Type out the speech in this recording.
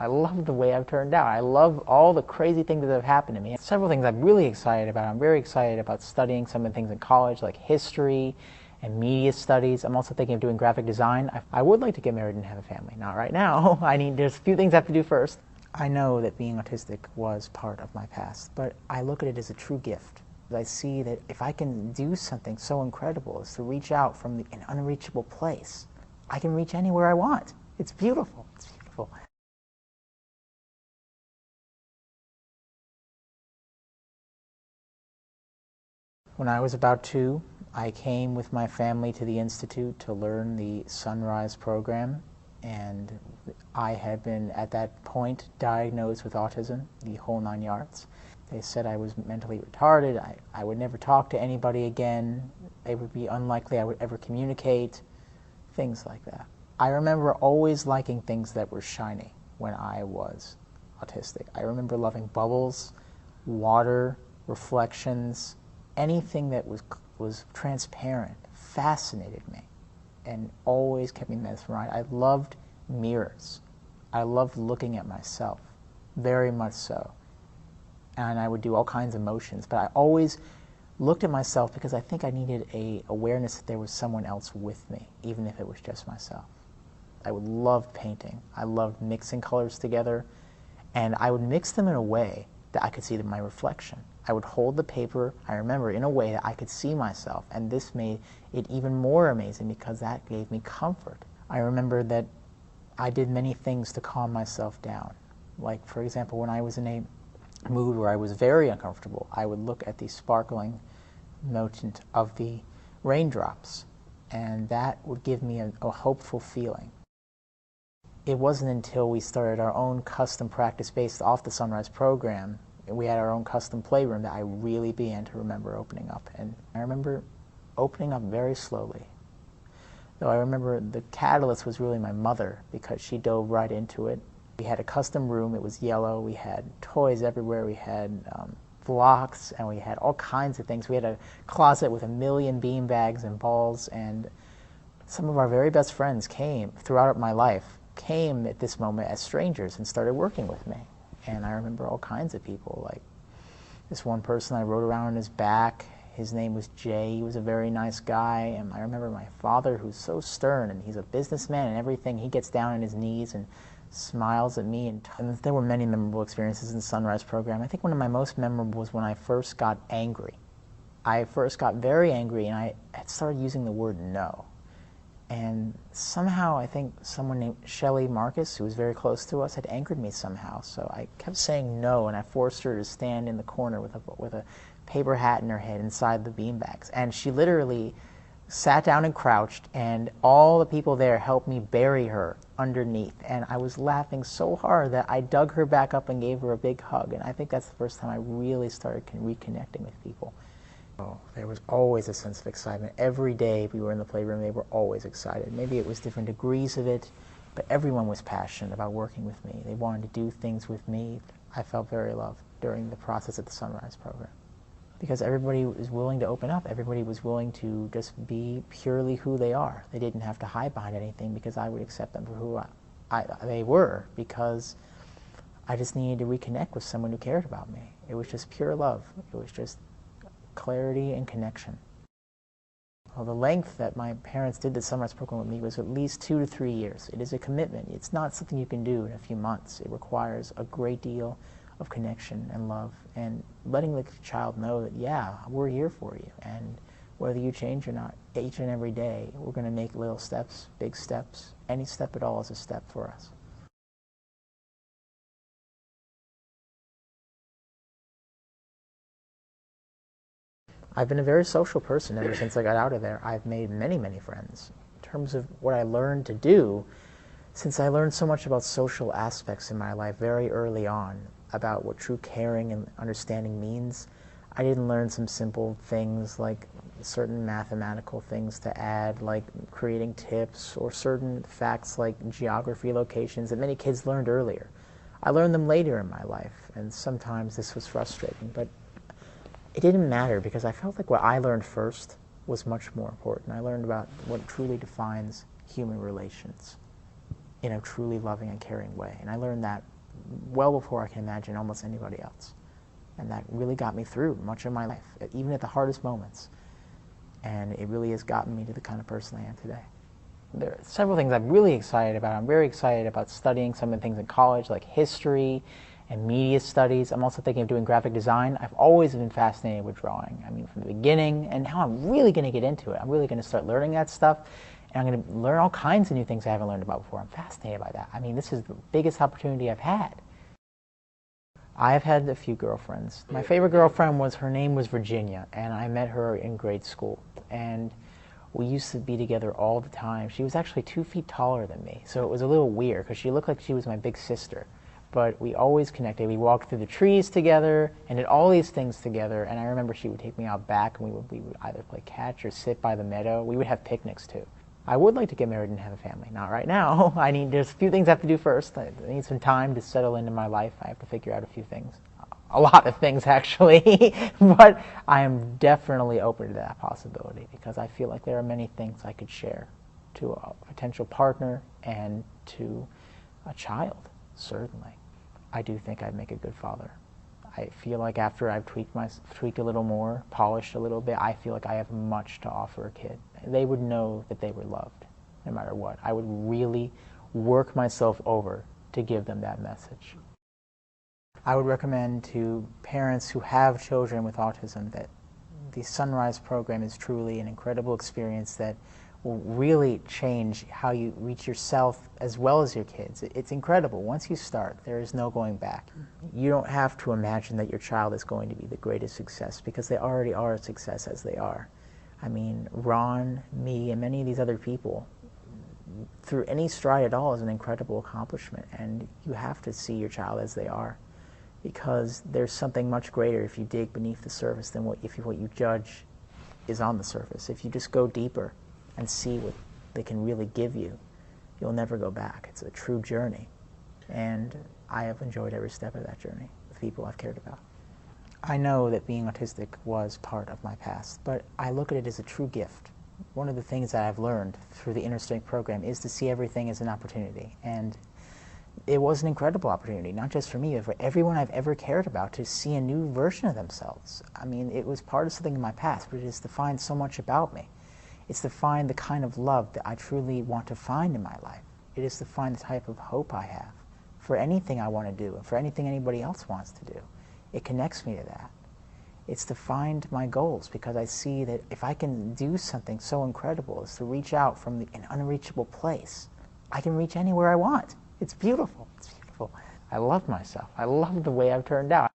I love the way I've turned out. I love all the crazy things that have happened to me. Several things I'm really excited about. I'm very excited about studying some of the things in college, like history and media studies. I'm also thinking of doing graphic design. I would like to get married and have a family. Not right now. There's a few things I have to do first. I know that being autistic was part of my past, but I look at it as a true gift. I see that if I can do something so incredible as to reach out from an unreachable place, I can reach anywhere I want. It's beautiful. It's beautiful. When I was about 2, I came with my family to the Institute to learn the Sunrise program, and I had been, at that point, diagnosed with autism, the whole 9 yards. They said I was mentally retarded, I would never talk to anybody again, it would be unlikely I would ever communicate, things like that. I remember always liking things that were shiny when I was autistic. I remember loving bubbles, water, reflections, anything that was transparent fascinated me and always kept me mesmerized. I loved mirrors. I loved looking at myself, very much so. And I would do all kinds of motions, but I always looked at myself because I think I needed an awareness that there was someone else with me, even if it was just myself. I would love painting. I loved mixing colors together, and I would mix them in a way that I could see my reflection. I would hold the paper, I remember, in a way that I could see myself, and this made it even more amazing because that gave me comfort. I remember that I did many things to calm myself down. Like, for example, when I was in a mood where I was very uncomfortable, I would look at the sparkling motion of the raindrops, and that would give me a hopeful feeling. It wasn't until we started our own custom practice based off the Sunrise program, and we had our own custom playroom, that I really began to remember opening up. And I remember opening up very slowly. Though I remember the catalyst was really my mother, because she dove right into it. We had a custom room, it was yellow, we had toys everywhere, we had blocks, and we had all kinds of things. We had a closet with 1,000,000 bean bags and balls, and some of our very best friends came throughout my life, came at this moment as strangers and started working with me. And I remember all kinds of people, like this one person I rode around on his back. His name was Jay. He was a very nice guy. And I remember my father, who's so stern, and he's a businessman and everything. He gets down on his knees and smiles at me. And there were many memorable experiences in the Sunrise program. I think one of my most memorable was when I first got angry. I first got very angry, and I had started using the word no. And somehow, I think someone named Shelley Marcus, who was very close to us, had angered me somehow. So I kept saying no, and I forced her to stand in the corner with a paper hat in her head inside the beanbags. And she literally sat down and crouched, and all the people there helped me bury her underneath. And I was laughing so hard that I dug her back up and gave her a big hug. And I think that's the first time I really started reconnecting with people. There was always a sense of excitement. Every day we were in the playroom, they were always excited. Maybe it was different degrees of it, but everyone was passionate about working with me. They wanted to do things with me. I felt very loved during the process of the Sunrise program, because everybody was willing to open up. Everybody was willing to just be purely who they are. They didn't have to hide behind anything, because I would accept them for who they were, because I just needed to reconnect with someone who cared about me. It was just pure love. It was just clarity and connection. Well, the length that my parents did the Sunrise program with me was at least 2 to 3 years. It is a commitment. It's not something you can do in a few months. It requires a great deal of connection and love, and letting the child know that, yeah, we're here for you, and whether you change or not, each and every day, we're going to make little steps, big steps. Any step at all is a step for us. I've been a very social person ever since I got out of there. I've made many, many friends. In terms of what I learned to do, since I learned so much about social aspects in my life very early on, about what true caring and understanding means, I didn't learn some simple things like certain mathematical things to add, like creating tips, or certain facts like geography locations that many kids learned earlier. I learned them later in my life, and sometimes this was frustrating, but it didn't matter, because I felt like what I learned first was much more important. I learned about what truly defines human relations in a truly loving and caring way, and I learned that well before I can imagine almost anybody else. And that really got me through much of my life, even at the hardest moments. And it really has gotten me to the kind of person I am today. There are several things I'm really excited about. I'm very excited about studying some of the things in college, like history and media studies. I'm also thinking of doing graphic design. I've always been fascinated with drawing. I mean, from the beginning, and now I'm really going to get into it. I'm really going to start learning that stuff, and I'm going to learn all kinds of new things I haven't learned about before. I'm fascinated by that. I mean, this is the biggest opportunity I've had. I've had a few girlfriends. My favorite girlfriend her name was Virginia, and I met her in grade school. And we used to be together all the time. She was actually 2 feet taller than me, so it was a little weird because she looked like she was my big sister. But we always connected. We walked through the trees together and did all these things together. And I remember she would take me out back, and we would either play catch or sit by the meadow. We would have picnics too. I would like to get married and have a family. Not right now. There's a few things I have to do first. I need some time to settle into my life. I have to figure out a few things. A lot of things, actually. But I am definitely open to that possibility because I feel like there are many things I could share to a potential partner and to a child, certainly. I do think I'd make a good father. I feel like after I've tweaked a little more, polished a little bit, I feel like I have much to offer a kid. They would know that they were loved, no matter what. I would really work myself over to give them that message. I would recommend to parents who have children with autism that the Sunrise program is truly an incredible experience that will really change how you reach yourself as well as your kids. It's incredible. Once you start, there is no going back. You don't have to imagine that your child is going to be the greatest success because they already are a success as they are. I mean, Ron, me, and many of these other people, through any stride at all, is an incredible accomplishment, and you have to see your child as they are because there's something much greater if you dig beneath the surface than what you judge is on the surface. If you just go deeper and see what they can really give you, you'll never go back. It's a true journey, and I have enjoyed every step of that journey with people I've cared about. I know that being autistic was part of my past, but I look at it as a true gift. One of the things that I've learned through the Inner Strength program is to see everything as an opportunity, and it was an incredible opportunity, not just for me, but for everyone I've ever cared about to see a new version of themselves. I mean, it was part of something in my past, but it has defined so much about me. It's to find the kind of love that I truly want to find in my life. It is to find the type of hope I have for anything I want to do and for anything anybody else wants to do. It connects me to that. It's to find my goals because I see that if I can do something so incredible as to reach out from an unreachable place, I can reach anywhere I want. It's beautiful. It's beautiful. I love myself. I love the way I've turned out.